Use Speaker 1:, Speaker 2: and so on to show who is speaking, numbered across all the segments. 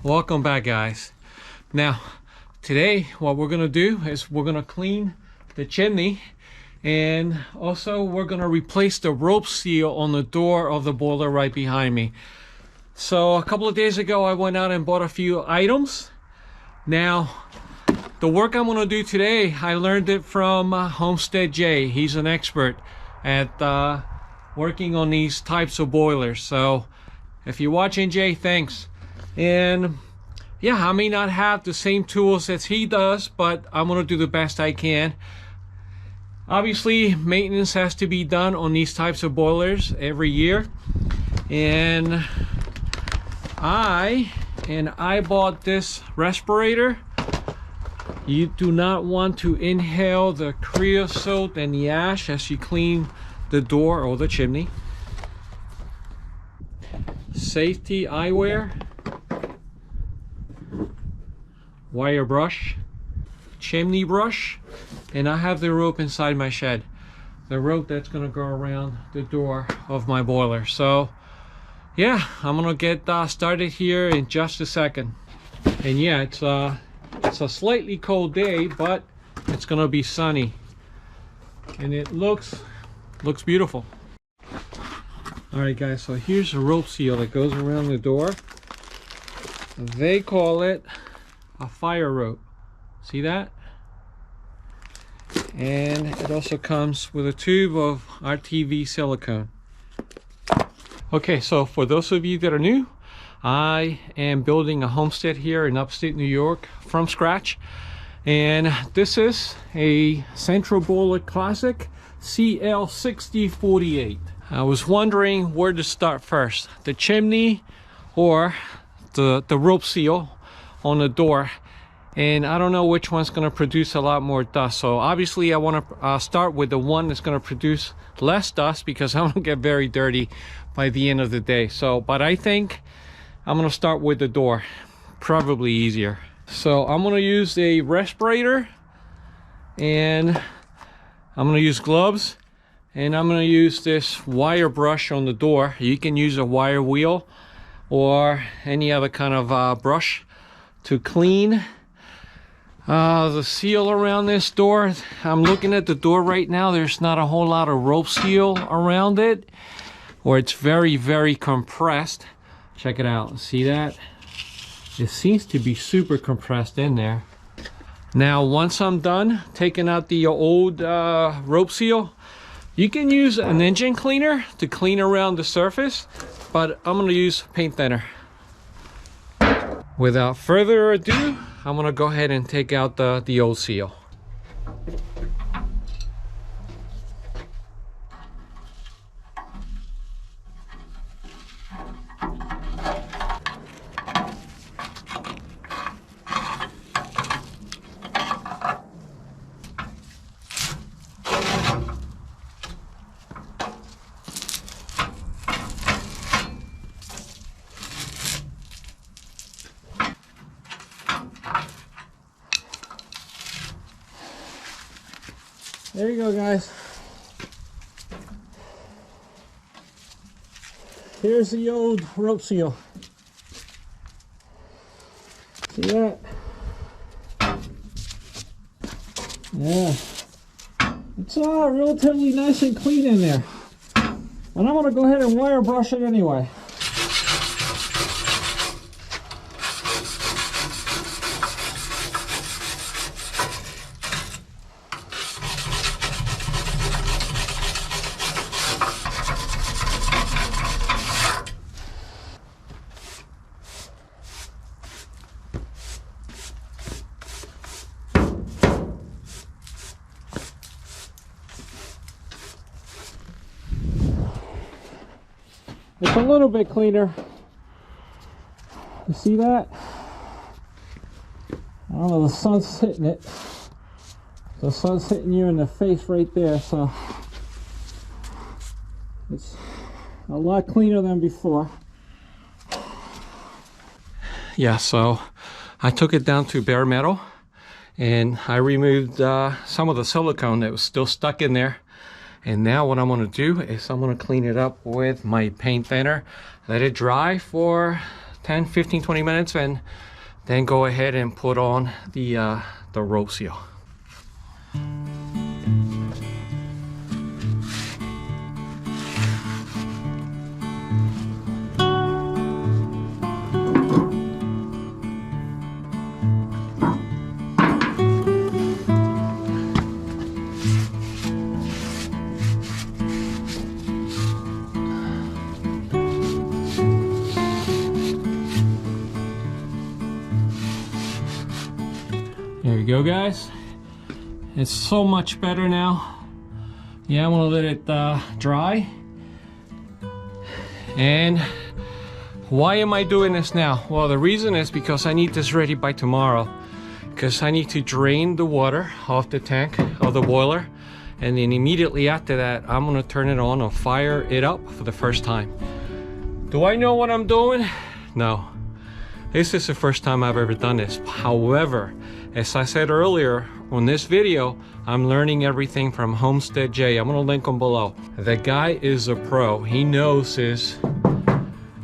Speaker 1: Welcome back, guys. Now today what we're gonna do is we're gonna clean the chimney, and also we're gonna replace the rope seal on the door of the boiler right behind me. So a couple of days ago I went out and bought a few items. Now the work I'm gonna do today, I learned it from Homestead Jay. He's an expert at working on these types of boilers. So if you're watching, Jay, thanks. And yeah, I may not have the same tools as he does, but I'm gonna do the best I can. Obviously maintenance has to be done on these types of boilers every year, and I bought this respirator. You do not want to inhale the creosote and the ash as you clean the door or the chimney. Safety eyewear, wire brush, chimney brush, and I have the rope inside my shed. The rope that's gonna go around the door of my boiler. So yeah, I'm gonna get started here in just a second. And yeah, it's a slightly cold day, but it's gonna be sunny, and it looks beautiful. All right, guys, so here's a rope seal that goes around the door. They call it a fire rope. See that? And it also comes with a tube of RTV silicone. Okay, so for those of you that are new, I am building a homestead here in upstate New York from scratch, and this is a Central Boiler Classic CL6048. I was wondering where to start first, the chimney or the rope seal on the door, and I don't know which one's going to produce a lot more dust. So obviously I want to start with the one that's going to produce less dust, because I'm going to get very dirty by the end of the day. So but I think I'm going to start with the door, probably easier. So I'm going to use a respirator, and I'm going to use gloves, and I'm going to use this wire brush on the door. You can use a wire wheel or any other kind of brush to clean the seal around this door. I'm looking at the door right now. There's not a whole lot of rope seal around it, or it's very compressed. Check it out. See that? It seems to be super compressed in there. Now once I'm done taking out the old rope seal, you can use an engine cleaner to clean around the surface, but I'm going to use paint thinner. Without further ado, I'm going to go ahead and take out the old seal. There you go, guys. Here's the old rope seal. See that? Yeah. It's relatively nice and clean in there. And I'm going to go ahead and wire brush it anyway. It's a little bit cleaner. You see that? I don't know, the sun's hitting it. The sun's hitting you in the face right there, so it's a lot cleaner than before. Yeah, so I took it down to bare metal, and I removed some of the silicone that was still stuck in there. And now what I'm going to do is I'm going to clean it up with my paint thinner, let it dry for 10, 15, 20 minutes, and then go ahead and put on the rope seal. There you go, guys. It's so much better now. Yeah, I'm gonna let it dry. And why am I doing this now? Well, the reason is because I need this ready by tomorrow, because I need to drain the water off the tank of the boiler, and then immediately after that I'm gonna turn it on and fire it up for the first time. Do I know what I'm doing? No. This is the first time I've ever done this. However, as I said earlier on this video, I'm learning everything from Homestead J. I'm gonna link him below. The guy is a pro. He knows his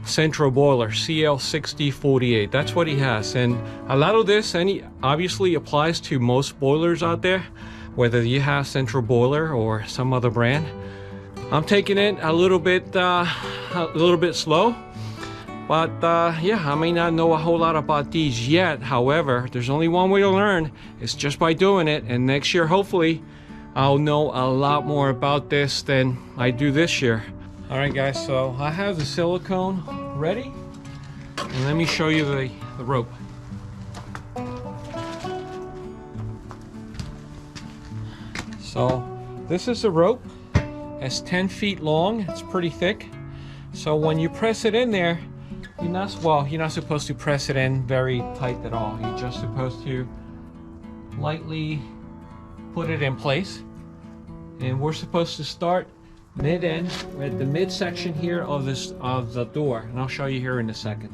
Speaker 1: central boiler, CL6048. That's what he has. And a lot of this obviously applies to most boilers out there, whether you have central boiler or some other brand. I'm taking it a little bit slow. But yeah, I may not know a whole lot about these yet. However, there's only one way to learn. It's just by doing it. And next year, hopefully, I'll know a lot more about this than I do this year. All right, guys, so I have the silicone ready. And let me show you the rope. So this is a rope. It's 10 feet long. It's pretty thick. So when you press it in there, you're not supposed to press it in very tight at all. You're just supposed to lightly put it in place. And we're supposed to start mid-end, at the midsection here of the door. And I'll show you here in a second.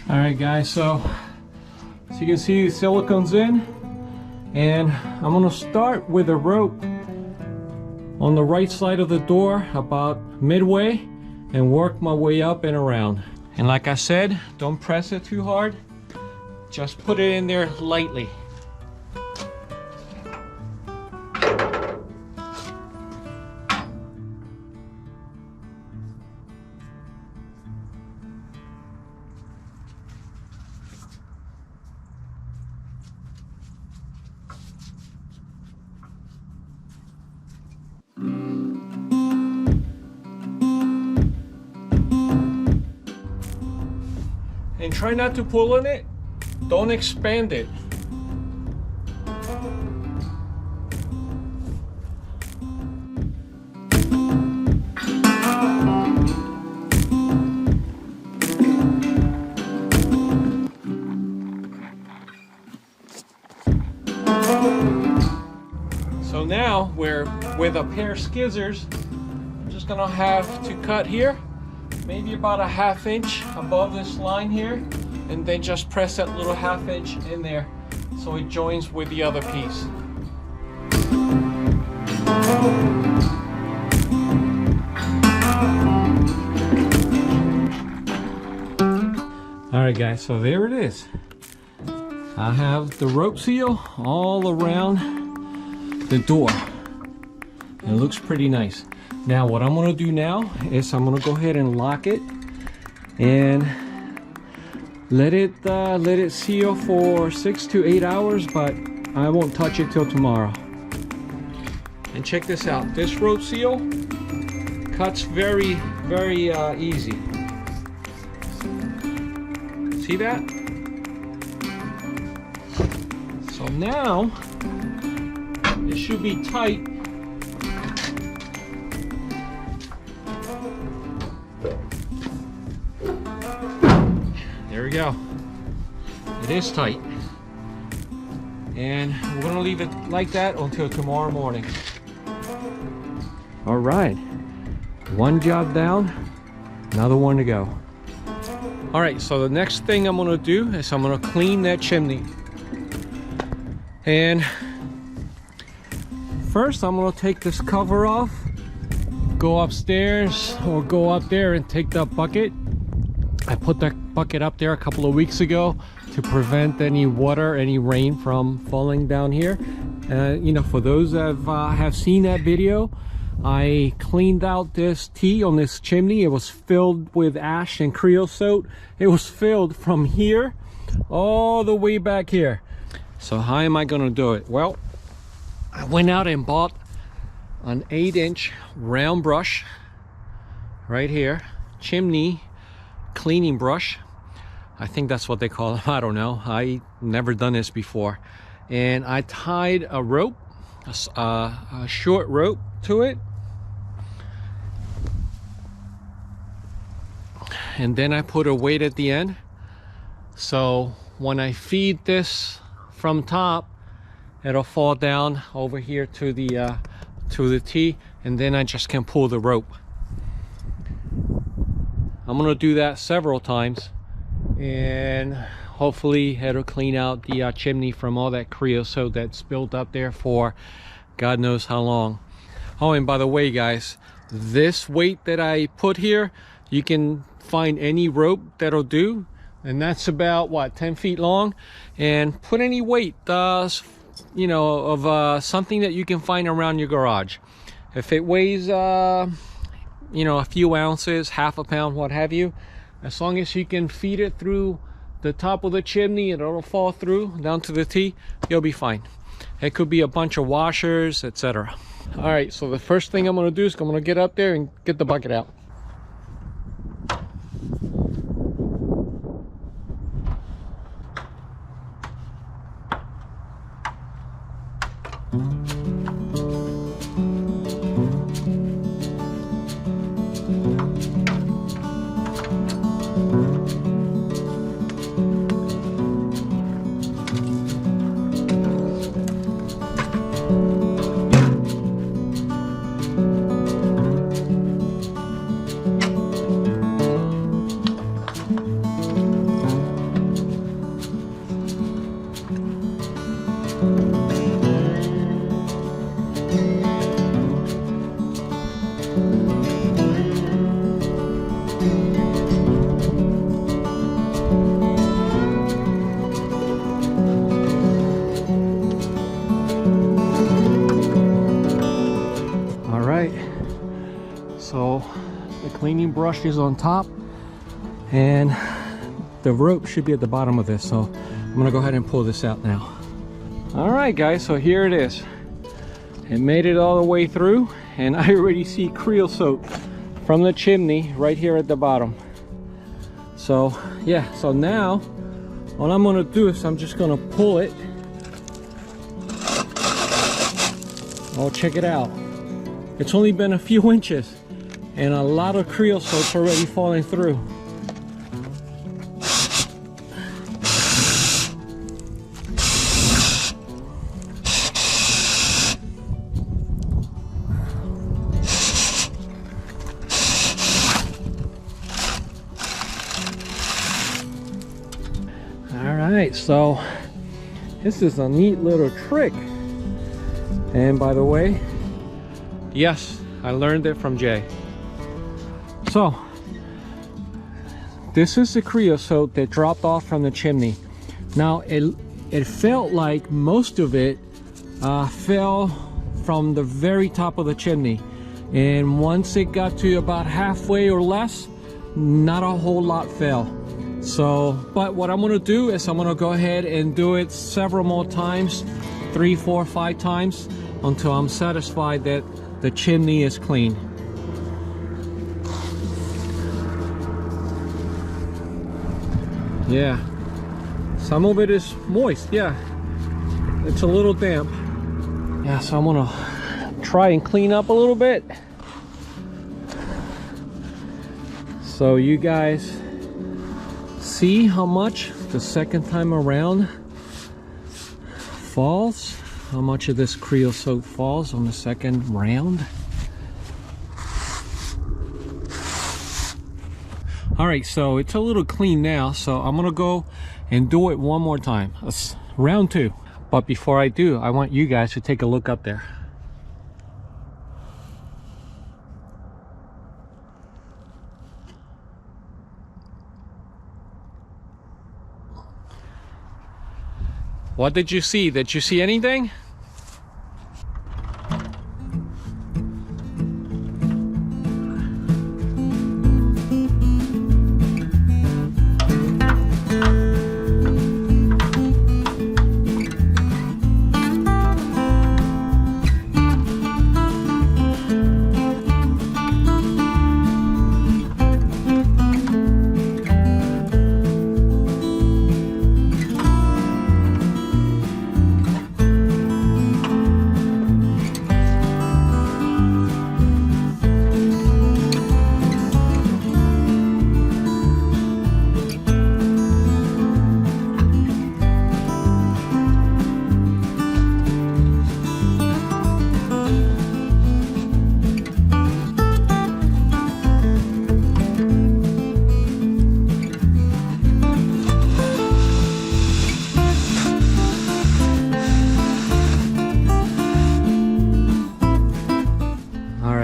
Speaker 1: Alright guys, so you can see the silicone's in, and I'm going to start with a rope on the right side of the door about midway and work my way up and around. And like I said, don't press it too hard, just put it in there lightly. And try not to pull on it. Don't expand it. So now we're with a pair of scissors. I'm just gonna have to cut here, maybe about a ½ inch above this line here, and then just press that little ½ inch in there so it joins with the other piece. Alright guys, so there it is. I have the rope seal all around the door. It looks pretty nice. Now what I'm going to do now is I'm going to go ahead and lock it and let it seal for 6 to 8 hours, but I won't touch it till tomorrow. And check this out. This rope seal cuts very easy. See that? So now it should be tight. There we go. It is tight. And we're going to leave it like that until tomorrow morning. All right, one job down, another one to go. All right, so the next thing I'm gonna do is I'm gonna clean that chimney. And first I'm gonna take this cover off, go upstairs or go up there and take that bucket. I put that bucket up there a couple of weeks ago to prevent any water, any rain from falling down here. You know, for those that have seen that video, I cleaned out this tea on this chimney. It was filled with ash and creosote. It was filled from here all the way back here. So how am I gonna do it? Well, I went out and bought an 8-inch round brush right here, Chimney cleaning brush. I think that's what they call them. I don't know. I never done this before. And I tied a rope, a short rope to it. And then I put a weight at the end. So when I feed this from top, it'll fall down over here to the tee, and then I just can pull the rope. I'm gonna do that several times, and hopefully it'll clean out the chimney from all that creosote that's built up there for God knows how long. Oh, and by the way, guys, this weight that I put here, you can find any rope that'll do, and that's about what, 10 feet long. And put any weight, you know, of something that you can find around your garage. If it weighs you know, a few ounces, half a pound, what have you, as long as you can feed it through the top of the chimney and it'll fall through down to the tee, you'll be fine. It could be a bunch of washers, etc. All right, so the first thing I'm going to do is I'm going to get up there and get the bucket out. So the cleaning brush is on top and the rope should be at the bottom of this, so I'm gonna go ahead and pull this out now. All right, guys, so here it is. It made it all the way through, and I already see creosote from the chimney right here at the bottom. So yeah, so now all I'm gonna do is I'm just gonna pull it. Oh, check it out. It's only been a few inches and a lot of creosote's already falling through. Alright, so this is a neat little trick. And by the way, yes, I learned it from Jay. So this is the creosote that dropped off from the chimney. Now it felt like most of it fell from the very top of the chimney, and once it got to about halfway or less, not a whole lot fell. So, but what I'm gonna do is I'm gonna go ahead and do it several more times, 3, 4, 5 times, until I'm satisfied that the chimney is clean. Yeah, some of it is moist. Yeah, it's a little damp. Yeah, so I'm gonna try and clean up a little bit so you guys see how much the second time around falls, how much of this creosote falls on the second round. All right, so it's a little clean now, so I'm gonna go and do it one more time. That's round 2. But before I do, I want you guys to take a look up there. What did you see? Did you see anything?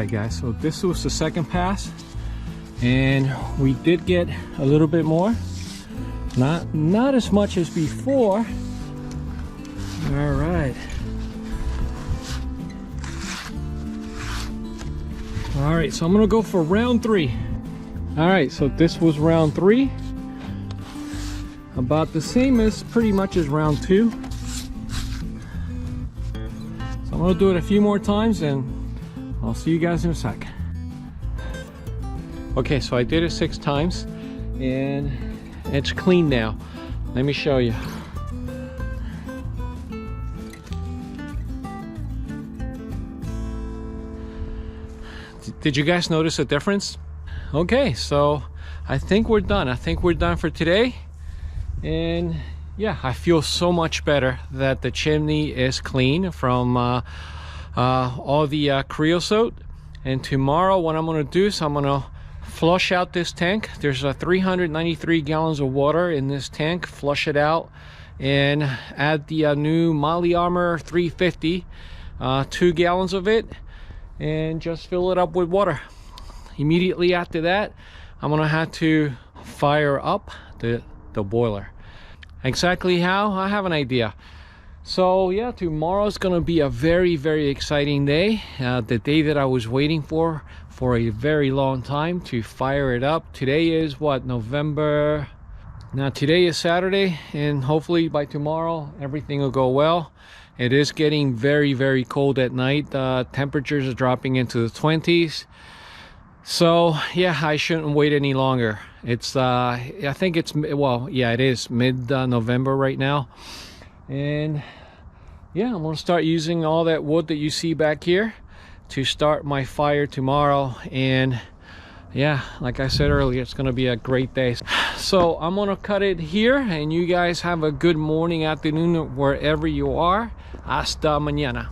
Speaker 1: Guys, so this was the second pass and we did get a little bit more, not as much as before. All right, so I'm gonna go for round 3. All right, so this was round 3, about the same as pretty much as round 2. So I'm gonna do it a few more times and I'll see you guys in a sec. Okay, so I did it 6 times and it's clean now. Let me show you. Did you guys notice a difference? Okay, so I think we're done. I think we're done for today. And yeah, I feel so much better that the chimney is clean from all the creosote. And tomorrow what I'm going to do is I'm going to flush out this tank. There's 393 gallons of water in this tank. Flush it out and add the new Molly Armor 350, 2 gallons of it, and just fill it up with water. Immediately after that, I'm going to have to fire up the boiler. Exactly how? I have an idea. So yeah, tomorrow's gonna be a very, very exciting day. The day that I was waiting for a very long time to fire it up. Today is what, November? Now today is Saturday, and hopefully by tomorrow everything will go well. It is getting very, very cold at night. Temperatures are dropping into the 20s. So yeah, I shouldn't wait any longer. It's I think it's, well, yeah, it is mid-November right now. And yeah, I'm gonna start using all that wood that you see back here to start my fire tomorrow. And yeah, like I said earlier, it's gonna be a great day. So I'm gonna cut it here, and you guys have a good morning, afternoon, wherever you are. Hasta mañana.